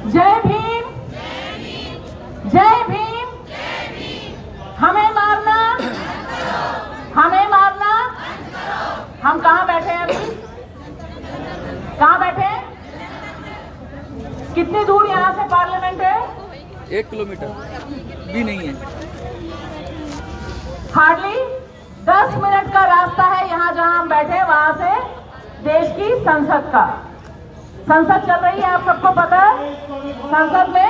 जय भीम, जय भीम। हमें मारना, हमें मारना। हम कहाँ बैठे हैं अभी? कहाँ बैठे हैं? कितनी दूर यहाँ से पार्लियामेंट है? 1 किलोमीटर भी नहीं है। हार्डली 10 मिनट का रास्ता है यहाँ जहाँ हम बैठे, वहां से देश की संसद का। संसद चल रही है, आप सबको पता है। संसद में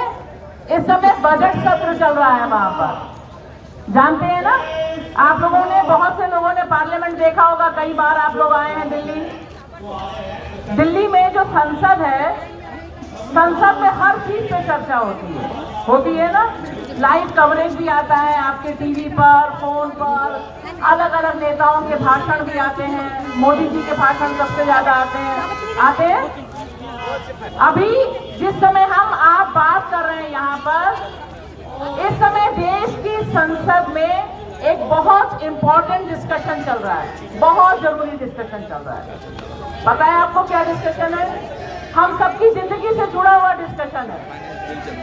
इस समय बजट सत्र चल रहा है, वहां पर जानते हैं ना। आप लोगों ने, बहुत से लोगों ने पार्लियामेंट देखा होगा, कई बार आप लोग आए हैं दिल्ली। दिल्ली में जो संसद है, संसद में हर चीज पे चर्चा होती है ना। लाइव कवरेज भी आता है आपके टीवी पर, फोन पर। अलग अलग नेताओं के भाषण भी आते हैं। मोदी जी के भाषण सबसे ज्यादा आते हैं। अभी जिस समय हम आप बात कर रहे हैं यहाँ पर, इस समय देश की संसद में एक बहुत इंपॉर्टेंट डिस्कशन चल रहा है, बहुत जरूरी डिस्कशन चल रहा है। पता है आपको क्या डिस्कशन है? हम सबकी जिंदगी से जुड़ा हुआ डिस्कशन है।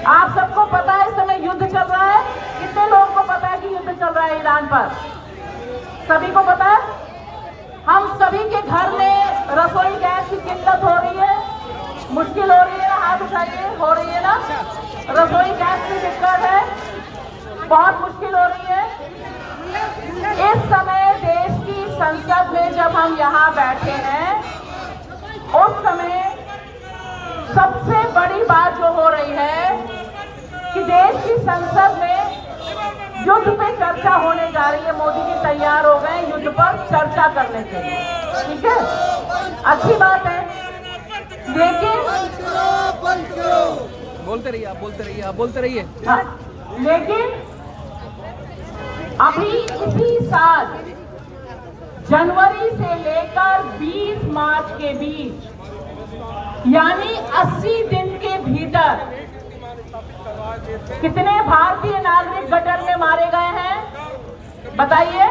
आप सबको पता है इस समय युद्ध चल रहा है। कितने लोगों को पता है कि युद्ध चल रहा है ईरान पर? सभी को पता है। हम सभी के घर में रसोई गैस की किल्लत हो रही है, मुश्किल हो रही है ना? हाथ उठाइए, हो रही है ना? रसोई गैस की दिक्कत है, बहुत मुश्किल हो रही है। इस समय देश की संसद में जब हम यहाँ बैठे हैं, उस समय सबसे बड़ी बात जो हो रही है कि देश की संसद में युद्ध पे चर्चा होने जा रही है। मोदी जी तैयार हो गए युद्ध पर चर्चा करने के लिए। ठीक है, अच्छी बात है। लेकिन बोलते रहिए, आप बोलते रहिए, आप बोलते रहिए। लेकिन अभी इसी साल जनवरी से लेकर 20 मार्च के बीच, यानी 80 दिन के भीतर कितने भारतीय नागरिक गटर में मारे गए हैं? बताइए।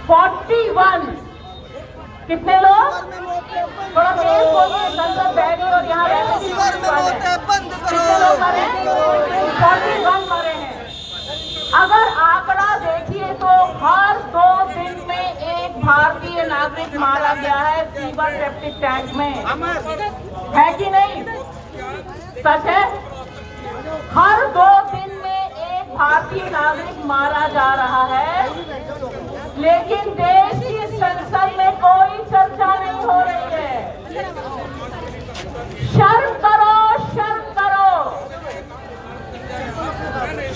41। कितने लोग? थोड़ा तेज बोलिए, संसद बैठी और यहाँ कितने लोग मरे? 41 मरे हैं। अगर आंकड़ा देखिए तो हर 2 दिन में एक भारतीय नागरिक मारा गया है सीवर सेप्टिक टैंक में, है कि नहीं? सच है। हर 2 दिन में एक भारतीय नागरिक मारा जा रहा है, लेकिन देश की संसद में कोई चर्चा नहीं हो रही है। शर्म करो, शर्म करो,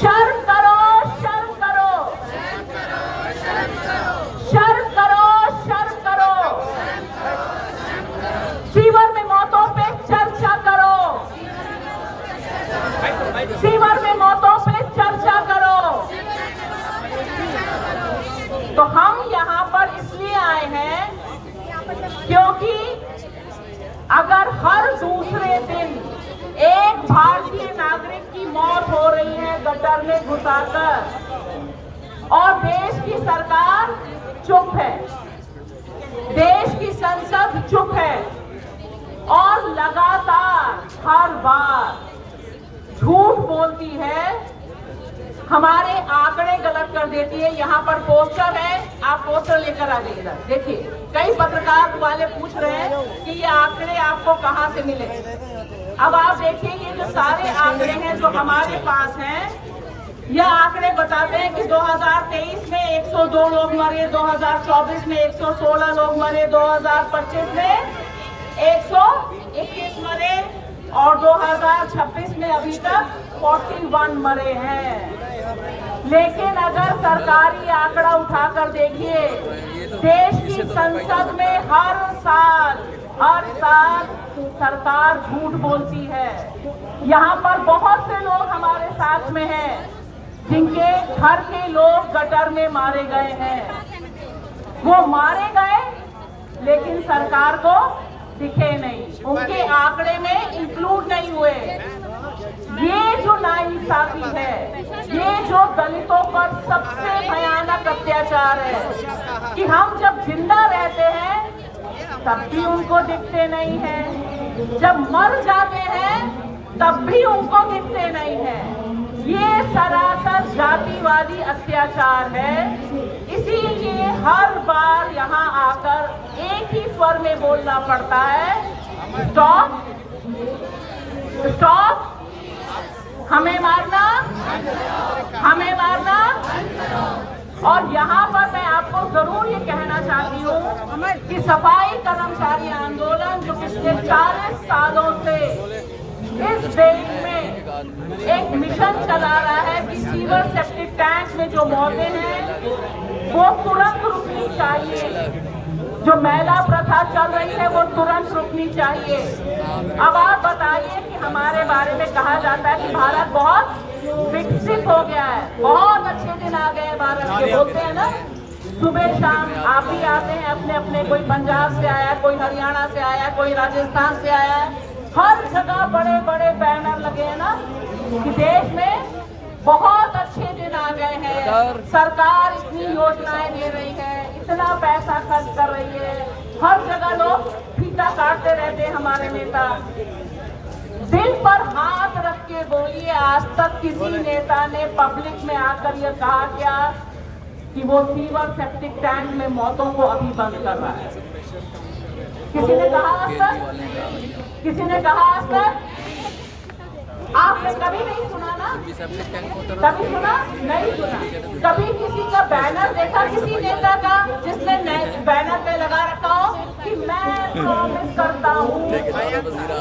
शर्म करो, शर्म करो, शर्म करो, शर्म करो। सीवर में मौतों पे चर्चा करो, सीवर में मौतों पे चर्चा करो। तो हम यहाँ पर इसलिए आए हैं क्योंकि अगर हर दूसरे दिन एक भारतीय नागरिक की मौत हो रही है गटर में घुसाकर, और देश की सरकार चुप है, देश की संसद चुप है, और लगातार हर बार झूठ बोलती है, हमारे आंकड़े गलत कर देती है। यहाँ पर पोस्टर है, आप पोस्टर लेकर आ जाइए इधर। देखिए, कई पत्रकार वाले पूछ रहे हैं कि ये आंकड़े आपको कहाँ से मिले। अब आप देखिए, ये जो सारे आंकड़े हैं जो हमारे पास हैं, यह आंकड़े बताते हैं कि 2023 में 102 लोग मरे, 2024 में 116 लोग मरे, 2025 में 121 मरे, और 2026 में अभी तक 41 मरे हैं। लेकिन अगर सरकारी आंकड़ा उठाकर देखिए, देश की संसद में हर साल सरकार झूठ बोलती है। यहाँ पर बहुत से लोग हमारे साथ में हैं जिनके घर के लोग गटर में मारे गए हैं। वो मारे गए लेकिन सरकार को दिखे नहीं, उनके आंकड़े में इंक्लूड नहीं हुए। ये जो नाइंसाफी है, ये जो दलितों पर सबसे भयानक अत्याचार है कि हम जब जिंदा रहते हैं तब भी उनको दिखते नहीं है, जब मर जाते हैं तब भी उनको मिलते नहीं है। ये सरासर जातिवादी अत्याचार है। इसीलिए हर बार यहाँ आकर एक ही स्वर में बोलना पड़ता है, स्टॉप स्टॉप, हमें मारना, हमें मारना। और यहाँ पर मैं आपको जरूर ये कहना चाहती हूँ कि सफाई कर्मचारी आंदोलन जो पिछले 40 सालों से इस देश में एक मिशन चला रहा है कि सीवर सेप्टिक टैंक में जो मौतें हैं वो तुरंत रुकनी चाहिए, जो महिला प्रथा चल रही है वो तुरंत रुकनी चाहिए। अब आप बताइए कि हमारे बारे में कहा जाता है कि भारत बहुत विकसित हो गया है, बहुत अच्छे दिन आ गए हैं भारत के, बोलते हैं ना। सुबह शाम आप भी आते हैं अपने अपने, कोई पंजाब से आया, कोई हरियाणा से आया, कोई राजस्थान से आया है। हर जगह बड़े बड़े बैनर लगे हैं ना कि देश में बहुत अच्छे दिन आ गए हैं, सरकार इतनी योजनाएं दे रही है, इतना पैसा खर्च कर रही है। हर जगह लोग फीता काटते रहते हैं हमारे नेता। दिल पर हाथ रख के बोलिए, आज तक किसी नेता ने पब्लिक में आकर यह कहा क्या कि वो सीवर सेप्टिक टैंक में मौतों को अभी बंद कर रहा है? किसी ने कहा आज तक? किसी ने कहा आज तक? आपने कभी नहीं सुना ना? कभी सुना? नहीं सुना। कभी किसी का बैनर देखा किसी नेता का जिसने बैनर पे लगा रखा हो कि मैं प्रॉमिस करता हूँ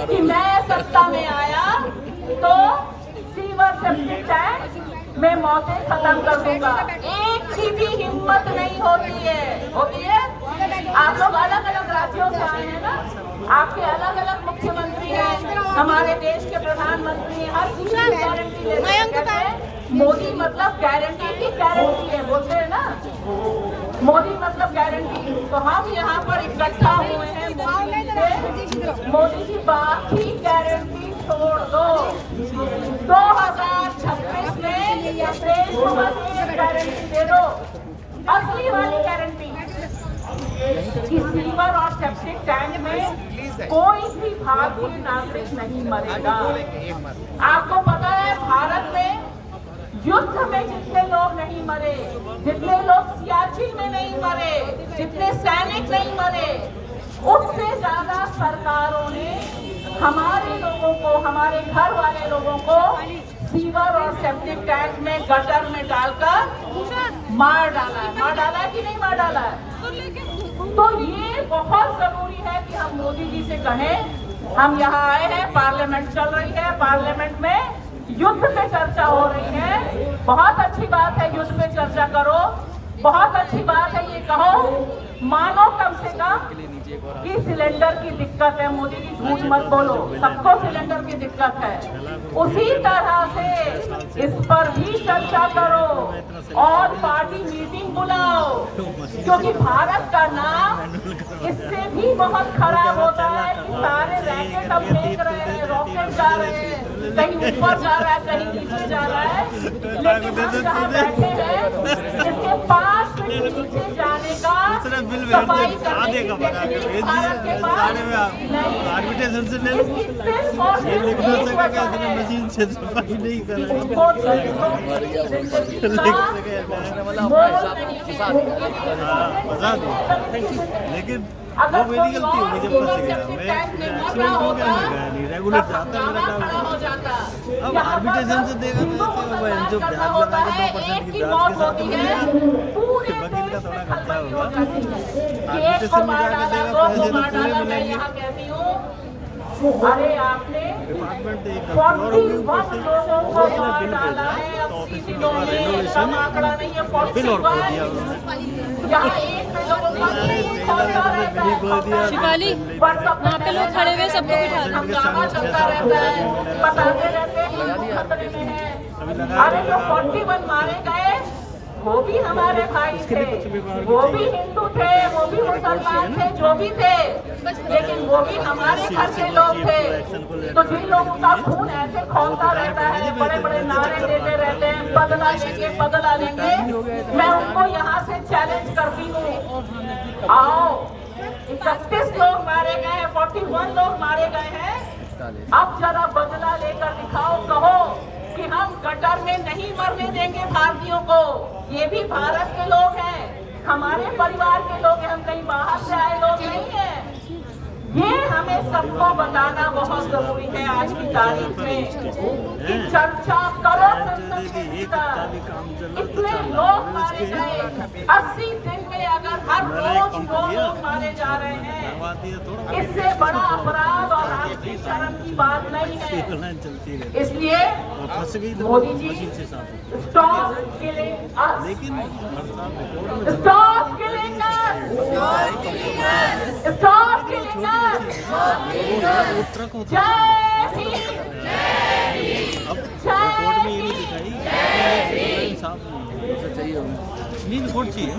कि मैं सत्ता में आया तो सीवर सेप्टिक टैंक में मौतें खत्म कर दूंगा? एक की भी हिम्मत नहीं होती है। होती है? आप लोग अलग अलग राज्यों से आए हैं ना, आपके अलग अलग मुख्यमंत्री हैं, हमारे देश के प्रधानमंत्री हैं, हर चीज की गारंटी लेते हैं। मोदी मतलब गारंटी की गारंटी है, बोलते हैं ना, मोदी मतलब गारंटी। तो हम यहाँ पर इकट्ठा हुए हैं मोदी की बात ही गारंटी छोड़ दो। 2026 में देश को गारंटी दे दो, असली वाली गारंटी कि सीवर और सेप्टिक टैंक में कोई भी भारतीय नागरिक नहीं मरेगा। आपको पता है भारत में युद्ध में जितने लोग नहीं मरे, जितने लोग सियाचिन में नहीं मरे, जितने सैनिक नहीं मरे, उससे ज्यादा सरकारों ने हमारे लोगों को, हमारे घर वाले लोगों को सीवर और सेप्टिक टैंक में गटर में डालकर मार डाला है। मार डाला है कि नहीं मार डाला है? तो ये बहुत जरूरी है कि हम मोदी जी से कहें, हम यहाँ आए हैं, पार्लियामेंट चल रही है, पार्लियामेंट में युद्ध पे चर्चा हो रही है। बहुत अच्छी बात है, युद्ध पे चर्चा करो, बहुत अच्छी बात है। ये कहो, मानो कम से कम कि सिलेंडर की दिक्कत है। मोदी जी झूठ मत बोलो, सबको सिलेंडर की दिक्कत है। उसी तरह से इस पर भी चर्चा करो और पार्टी मीटिंग बुलाओ, क्योंकि भारत का नाम इससे भी बहुत खराब होता है कि सारे रैकेट अब फेंक रहे हैं, रॉकेट जा रहे हैं, कहीं ऊपर जा रहा है, कहीं नीचे जा रहा है, लेकिन हम जहाँ बैठे हैं इसके 5 फीट नीचे जाने का सफाई करने की भारत के पास आर्बिट्रेशन से ले लो, ये लिख ना सकेगा इसने मशीन से सफाई नहीं करेगा, लेकिन वो मेरी गलती होगी जब फंस गया मैं, एक्सीडेंट हो गया मैं गया नहीं, रेगुलर जाता मेरा काम। अब आर्बिट्रेशन से देखा तो वो जो ब्याज लगा के 2% की ब्याज के साथ वकील का थोड़ा खर्चा होगा, आर्बिट्रेशन में जाकर देगा पैसे तो पूरे मिलेंगे। अरे आपने डिपार्टमेंट एक गलती और होगी, ऊपर से उसने बिल भेजा तो ऑफिस में का रेनोवेशन बिल और खोल दिया उन्होंने। शिवाली, वहाँ पे लोग खड़े हुए सबको बिठा दो। हंगामा चलता रहता है, बताते रहते हैं खतरे में है। अरे जो 41 मारे गए वो भी हमारे भाई थे, वो भी हिंदू थे, वो भी मुसलमान थे, जो भी थे, लेकिन वो भी हमारे घर के लोग थे। तो जिन लोगों का खून ऐसे खौलता रहता है, बड़े बड़े नारे देते रहते हैं, बदला लेंगे बदला लेंगे, मैं उनको यहाँ से चैलेंज करती हूँ, आओ 31 लोग मारे गए हैं, 41 लोग मारे गए हैं, 45। अब जरा बदला लेकर दिखाओ, कहो कि हम गटर में नहीं मरने देंगे भारतीयों को। ये भी भारत के लोग हैं, हमारे परिवार के लोग हैं, हम कहीं बाहर से आए लोग नहीं हैं। ये हमें सबको बताना बहुत जरूरी है आज की तारीख में कि चर्चा करो संसद के भीतर। इतने लोग मारे गए 80 दिन में, अगर हर रोज 2 लोग मारे जा रहे हैं, इससे बड़ा अपराध और आपकी शर्म की बात नहीं है। इसलिए Modi ji stop killing us, लेकिन stop killing us, stop killing us. Truck होता जय भीम, अब रिपोर्ट में ये भी दिखाई साफ नहीं चाहिए होगा। रिपोर्ट चाहिए।